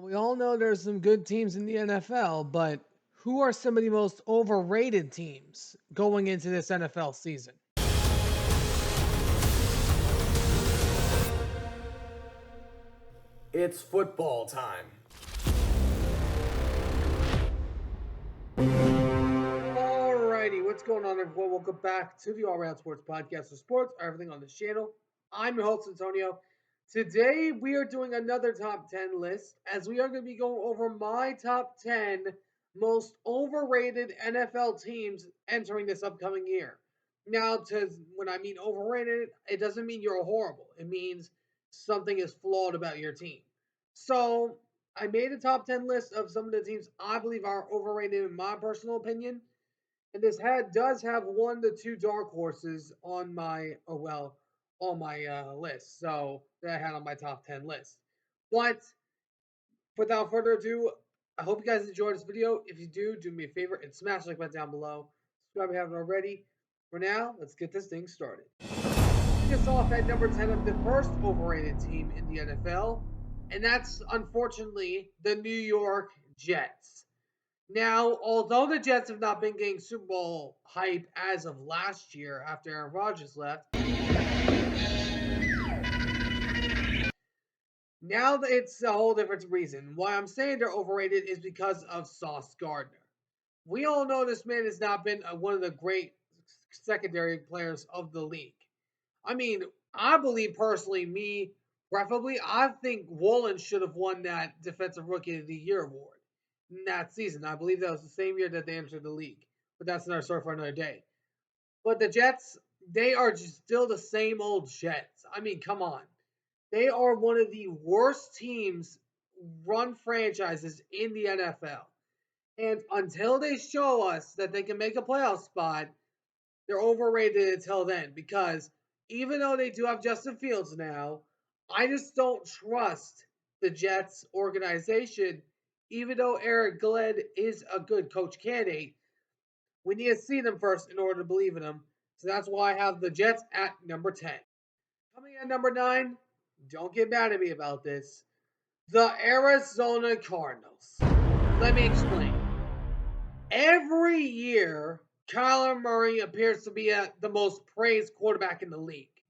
We all know there's some good teams in the NFL, but who are some of the most overrated teams going into this NFL season? It's football time. Alrighty, what's going on, everyone? Welcome back to the All Around Sports Podcast of Sports, everything on this channel. I'm your host, Antonio. Today, we are doing another top 10 list as we are going to be going over my top 10 most overrated NFL teams entering this upcoming year. Now, when I mean overrated, it doesn't mean you're horrible. It means something is flawed about your team. So, I made a top 10 list of some of the teams I believe are overrated in my personal opinion. And this does have 1 to 2 dark horses on my list. So that I had on my top 10 list. But without further ado, I hope you guys enjoyed this video. If you do me a favor and smash the like button down below. Subscribe if you haven't already. For now, let's get this thing started. Kick us off at number 10 of the first overrated team in the NFL, and that's unfortunately the New York Jets. Now, although the Jets have not been getting Super Bowl hype as of last year after Aaron Rodgers left, now it's a whole different reason. Why I'm saying they're overrated is because of Sauce Gardner. We all know this man has not been one of the great secondary players of the league. I mean, I believe personally, preferably, I think Woolen should have won that Defensive Rookie of the Year award in that season. I believe that was the same year that they entered the league. But that's another story for another day. But the Jets, they are just still the same old Jets. I mean, come on. They are one of the worst teams run franchises in the NFL. And until they show us that they can make a playoff spot, they're overrated until then because even though they do have Justin Fields now, I just don't trust the Jets organization. Even though Eric Glenn is a good coach candidate, we need to see them first in order to believe in them. So that's why I have the Jets at number 10. Coming at number 9, don't get mad at me about this, the Arizona Cardinals. Let me explain. Every year, Kyler Murray appears to be the most praised quarterback in the league.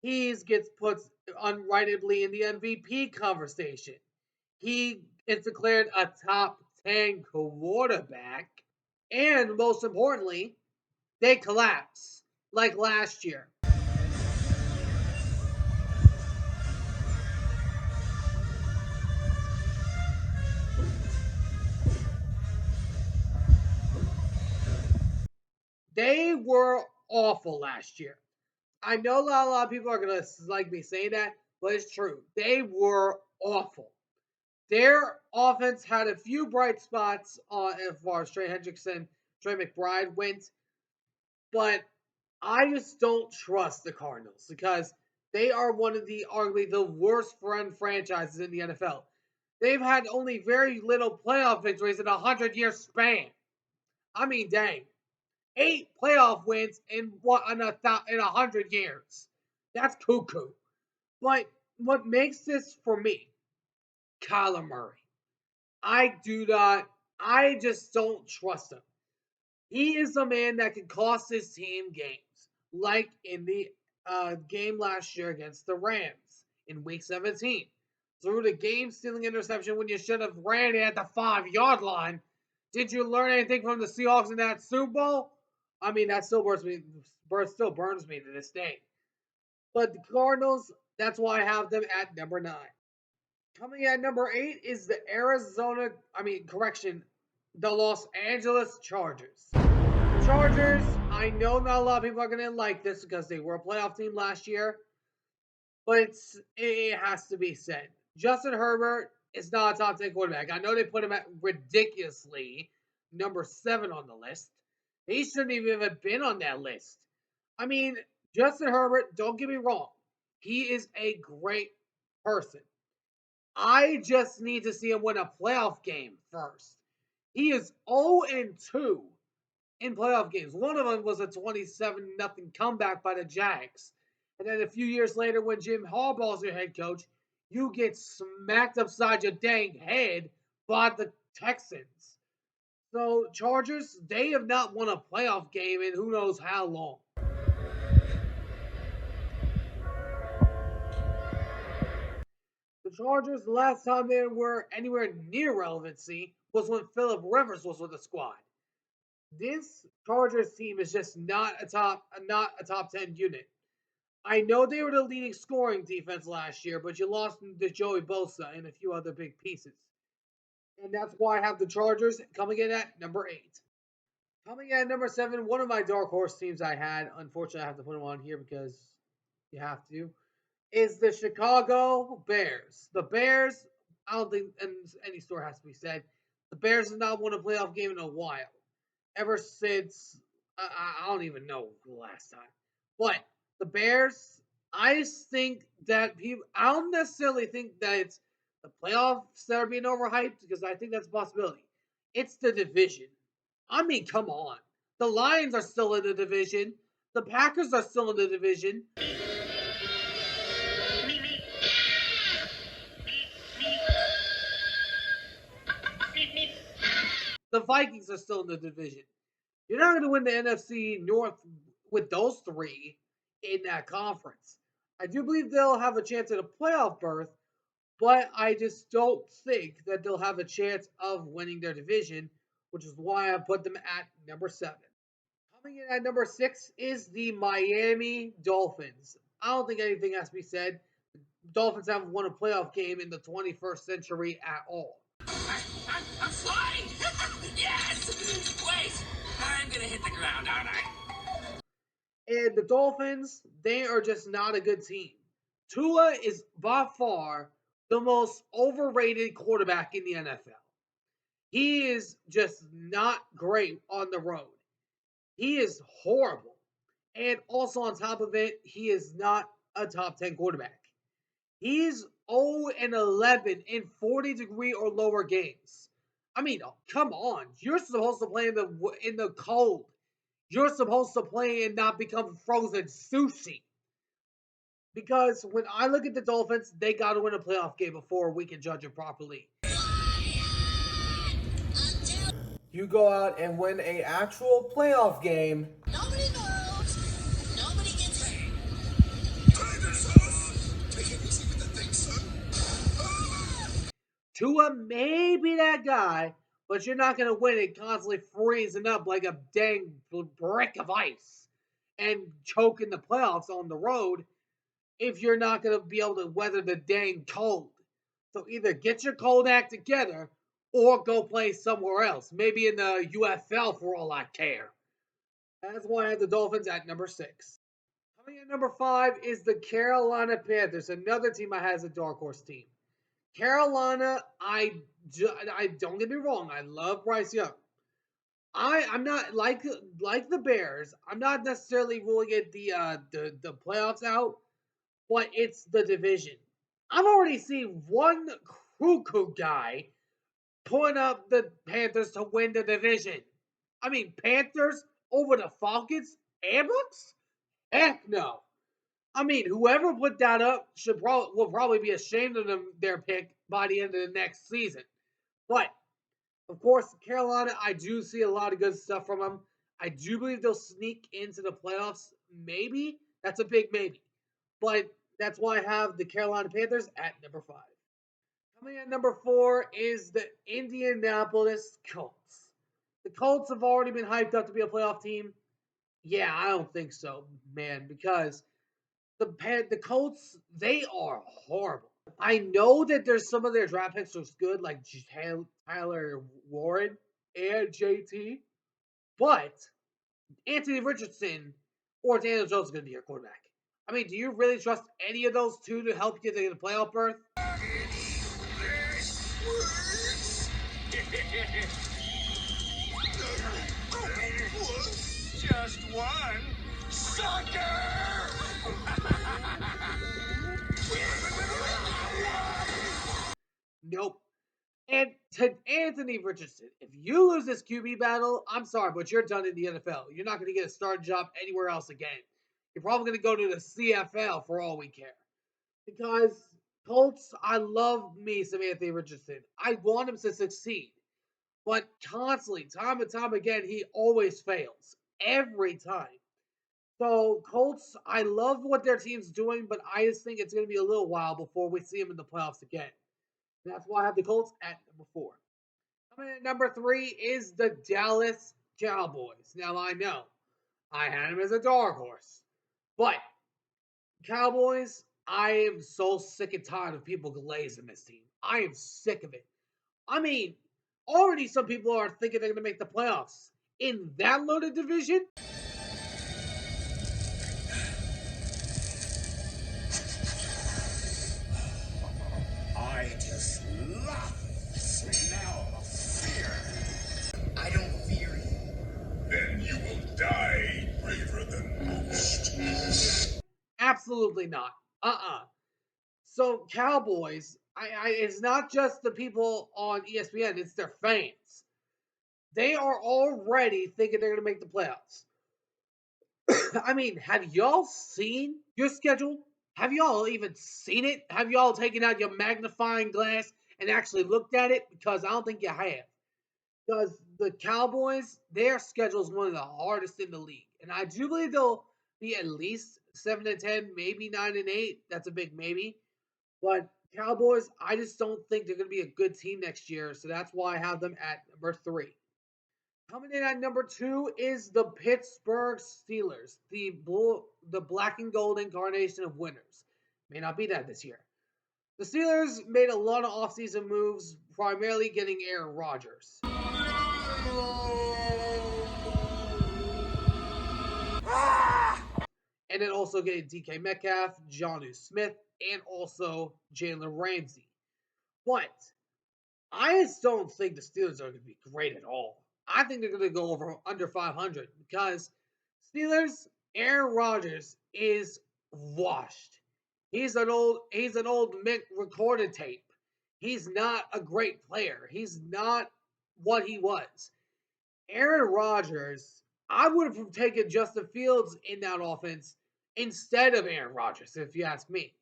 He gets put unrightably in the MVP conversation. He is declared a top 10 quarterback. And most importantly, they collapse like last year. They were awful last year. I know not a lot of people are going to like me saying that, but it's true. They were awful. Their offense had a few bright spots as far as Trey Hendrickson, Trey McBride went, but I just don't trust the Cardinals because they are one of the arguably the worst run franchises in the NFL. They've had only very little playoff victories in a 100-year span. I mean, dang, 8 playoff wins in 100 years. That's cuckoo. But what makes this for me, Kyler Murray. I do not. I just don't trust him. He is a man that can cost his team games, like in the game last year against the Rams in Week 17. Threw the game-stealing interception when you should have ran it at the 5-yard line. Did you learn anything from the Seahawks in that Super Bowl? I mean, that still burns me to this day. But the Cardinals, that's why I have them at number 9. Coming at number 8 is the Los Angeles Chargers. The Chargers, I know not a lot of people are going to like this because they were a playoff team last year, but it has to be said. Justin Herbert is not a top 10 quarterback. I know they put him at ridiculously number 7 on the list. He shouldn't even have been on that list. I mean, Justin Herbert, don't get me wrong, he is a great person. I just need to see him win a playoff game first. He is 0-2 in playoff games. One of them was a 27-0 comeback by the Jags. And then a few years later, when Jim Harbaugh's your head coach, you get smacked upside your dang head by the Texans. So Chargers, they have not won a playoff game in who knows how long. The Chargers, the last time they were anywhere near relevancy was when Philip Rivers was with the squad. This Chargers team is just not a top 10 unit. I know they were the leading scoring defense last year, but you lost to Joey Bosa and a few other big pieces. And that's why I have the Chargers coming in at number 8. Coming in at number 7, one of my dark horse teams I had, unfortunately I have to put them on here because you have to, is the Chicago Bears. The Bears, I don't think any story has to be said. The Bears have not won a playoff game in a while. Ever since, I don't even know the last time. But the Bears, I just think that people, I don't necessarily think that it's the playoffs that are being overhyped because I think that's a possibility. It's the division. I mean, come on. The Lions are still in the division. The Packers are still in the division. The Vikings are still in the division. You're not going to win the NFC North with those three in that conference. I do believe they'll have a chance at a playoff berth, but I just don't think that they'll have a chance of winning their division, which is why I put them at number 7. Coming in at number 6 is the Miami Dolphins. I don't think anything has to be said. The Dolphins haven't won a playoff game in the 21st century at all. I'm flying! Yes! Wait! I'm gonna hit the ground, aren't I? And the Dolphins, they are just not a good team. Tua is by far the most overrated quarterback in the NFL. He is just not great on the road. He is horrible. And also on top of it, he is not a top 10 quarterback. He's 0 and 11 in 40-degree or lower games. I mean, come on. You're supposed to play in the cold. You're supposed to play and not become frozen sushi. Because when I look at the Dolphins, they got to win a playoff game before we can judge it properly. You go out and win a actual playoff game. Nobody moves! Nobody gets hurt! Take it easy with the thing, son. Tua may be that guy, but you're not going to win it constantly freezing up like a dang brick of ice and choking the playoffs on the road if you're not going to be able to weather the dang cold. So either get your cold act together or go play somewhere else, maybe in the UFL for all I care. That's why I have the Dolphins at number 6. Coming in number 5 is the Carolina Panthers, another team I has a dark horse team. Carolina, I don't get me wrong, I love Bryce Young. I'm not like the Bears. I'm not necessarily ruling it the playoffs out, but it's the division. I've already seen one cuckoo guy putting up the Panthers to win the division. I mean, Panthers over the Falcons and Bucks? Heck no. I mean, whoever put that up will probably be ashamed of their pick by the end of the next season. But of course, Carolina, I do see a lot of good stuff from them. I do believe they'll sneak into the playoffs. Maybe that's a big maybe, but that's why I have the Carolina Panthers at number 5. Coming at number 4 is the Indianapolis Colts. The Colts have already been hyped up to be a playoff team. Yeah, I don't think so, man, because the Colts, they are horrible. I know that there's some of their draft picks was good, like Tyler Warren and JT, but Anthony Richardson or Daniel Jones is going to be your quarterback. I mean, do you really trust any of those two to help you get a playoff berth? Just one sucker! Nope. And to Anthony Richardson, if you lose this QB battle, I'm sorry, but you're done in the NFL. You're not going to get a starting job anywhere else again. You're probably going to go to the CFL for all we care. Because Colts, I love me some Anthony Richardson. I want him to succeed. But constantly, time and time again, he always fails. Every time. So Colts, I love what their team's doing, but I just think it's going to be a little while before we see them in the playoffs again. And that's why I have the Colts at number 4. Coming in at number 3 is the Dallas Cowboys. Now I know I had them as a dark horse, but Cowboys, I am so sick and tired of people glazing this team. I am sick of it. I mean, already some people are thinking they're going to make the playoffs in that loaded division. I just love the smell of fear. I don't fear you. Then you will die braver than most. Absolutely not. So Cowboys, it's not just the people on ESPN; it's their fans. They are already thinking they're going to make the playoffs. I mean, have y'all seen your schedule? Have y'all even seen it? Have y'all taken out your magnifying glass and actually looked at it? Because I don't think you have. Because the Cowboys, their schedule is one of the hardest in the league, and I do believe they'll be at least 7-10, maybe 9-8. That's a big maybe. But Cowboys, I just don't think they're going to be a good team next year, so that's why I have them at number 3. Coming in at number 2 is the Pittsburgh Steelers, the black and gold incarnation of winners. May not be that this year. The Steelers made a lot of offseason moves, primarily getting Aaron Rodgers. And then also getting DK Metcalf, Jonnu Smith, and also Jalen Ramsey. But I just don't think the Steelers are going to be great at all. I think they're going to go over under 500 because Steelers Aaron Rodgers is washed. He's an old mint recorded tape. He's not a great player. He's not what he was. Aaron Rodgers, I would have taken Justin Fields in that offense instead of Aaron Rodgers, if you ask me.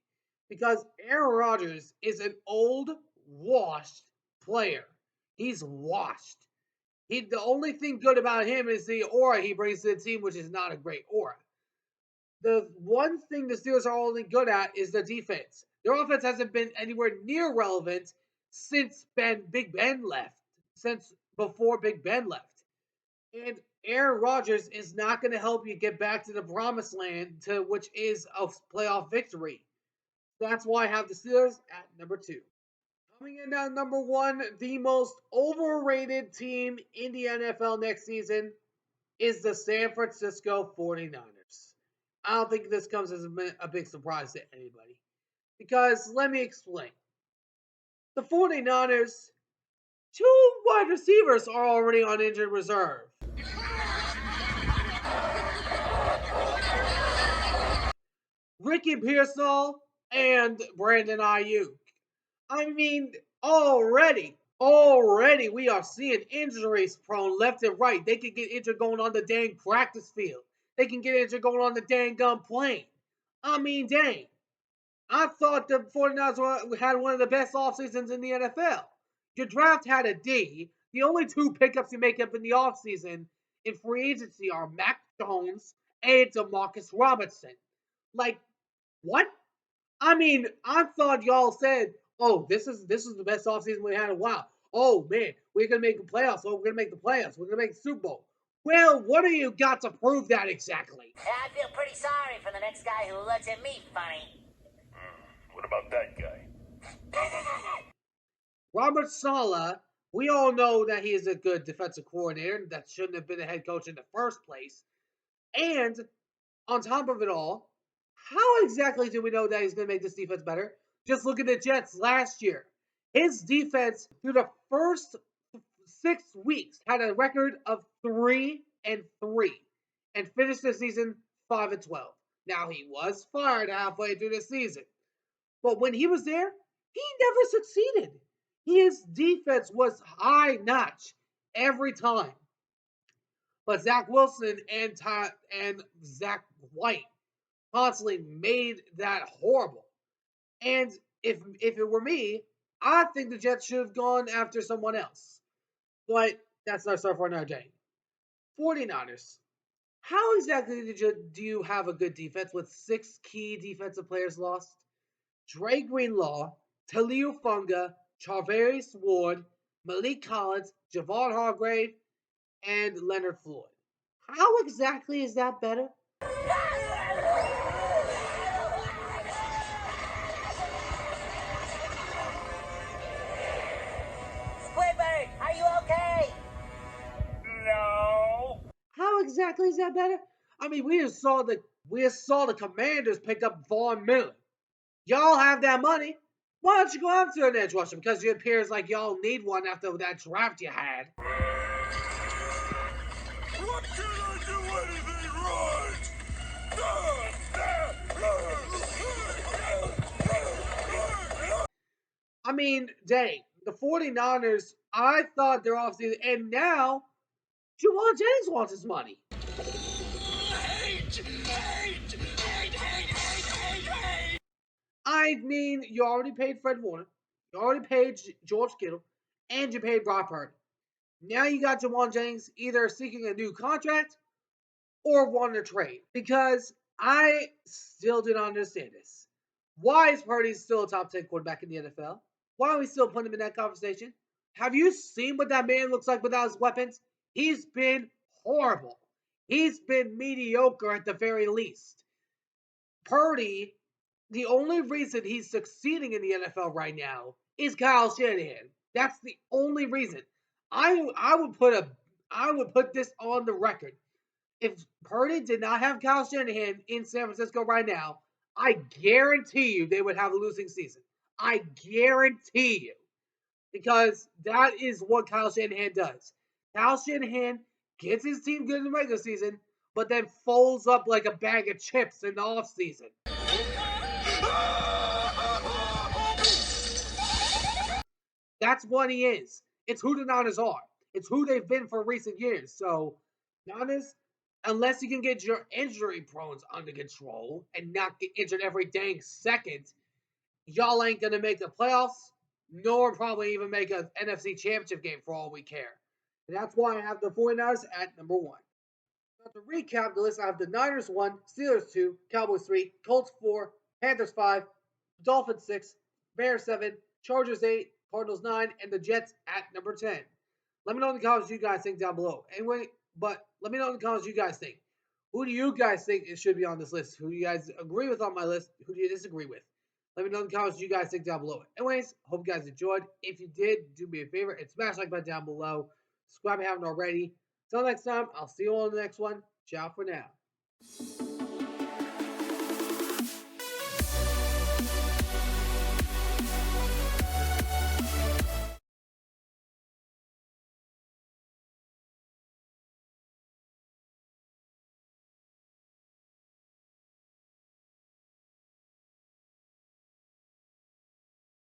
Because Aaron Rodgers is an old, washed player. He's washed. The only thing good about him is the aura he brings to the team, which is not a great aura. The one thing the Steelers are only good at is the defense. Their offense hasn't been anywhere near relevant since Big Ben left, since before Big Ben left. And Aaron Rodgers is not going to help you get back to the promised land, to which is a playoff victory. That's why I have the Steelers at number 2. Coming in at number 1, the most overrated team in the NFL next season is the San Francisco 49ers. I don't think this comes as a big surprise to anybody. Because let me explain. The 49ers, 2 wide receivers are already on injured reserve. Ricky Pearsall and Brandon Ayuk. I mean, already we are seeing injuries prone left and right. They can get injured going on the dang practice field. They can get injured going on the dang gun plane. I mean, dang. I thought the 49ers had one of the best off seasons in the NFL. Your draft had a D. The only 2 pickups you make up in the offseason in free agency are Mac Jones and Demarcus Robinson. Like, what? I mean, I thought y'all said, "Oh, this is the best offseason we had in a while." Oh man, we're gonna make the playoffs. Oh, we're gonna make the playoffs. We're gonna make the Super Bowl. Well, what do you got to prove that exactly? I feel pretty sorry for the next guy who looks at me funny. What about that guy? Robert Sala, we all know that he is a good defensive coordinator. That shouldn't have been a head coach in the first place. And on top of it all, how exactly do we know that he's going to make this defense better? Just look at the Jets last year. His defense through the first 6 weeks had a record of 3-3 and finished the season 5-12. Now he was fired halfway through the season, but when he was there, he never succeeded. His defense was high notch every time. But Zach Wilson and Zach White constantly made that horrible. And if it were me, I think the Jets should have gone after someone else. But that's not stuff for another day. 49ers. How exactly do you have a good defense with 6 key defensive players lost? Dre Greenlaw, Talil Funga, Charvarius Ward, Malik Collins, Javon Hargrave, and Leonard Floyd. How exactly is that better? Squidward, are you okay? No. How exactly is that better? I mean, we just saw the Commanders pick up Vaughn Miller. Y'all have that money. Why don't you go after an edge rusher? Because it appears like y'all need one after that draft you had. What can I do anything right? I mean, dang, the 49ers, I thought they're offseason, and now Jamal Jennings wants his money. I mean, you already paid Fred Warner, you already paid George Kittle, and you paid Brock Purdy. Now you got Jamal Jennings either seeking a new contract or wanting to trade. Because I still do not understand this. Why is Purdy still a top 10 quarterback in the NFL? Why are we still putting him in that conversation? Have you seen what that man looks like without his weapons? He's been horrible. He's been mediocre at the very least. Purdy, the only reason he's succeeding in the NFL right now is Kyle Shanahan. That's the only reason. I would put this on the record. If Purdy did not have Kyle Shanahan in San Francisco right now, I guarantee you they would have a losing season. I guarantee you. Because that is what Kyle Shanahan does. Kyle Shanahan gets his team good in the regular season, but then folds up like a bag of chips in the offseason. That's what he is. It's who the Niners are. It's who they've been for recent years. So, Niners, unless you can get your injury prones under control and not get injured every dang second, y'all ain't going to make the playoffs, nor probably even make an NFC championship game for all we care. And that's why I have the 49ers at number 1. Now, to recap the list, I have the Niners 1, Steelers 2, Cowboys 3, Colts 4, Panthers 5, Dolphins 6, Bears 7, Chargers 8, Cardinals 9, and the Jets at number 10. Let me know in the comments what you guys think down below. Anyway, but let me know in the comments what you guys think. Who do you guys think it should be on this list? Who do you guys agree with on my list? Who do you disagree with? Let me know in the comments what you guys think down below. Anyways, hope you guys enjoyed. If you did, do me a favor and smash like button down below. Subscribe if you haven't already. Till next time, I'll see you all in the next one. Ciao for now.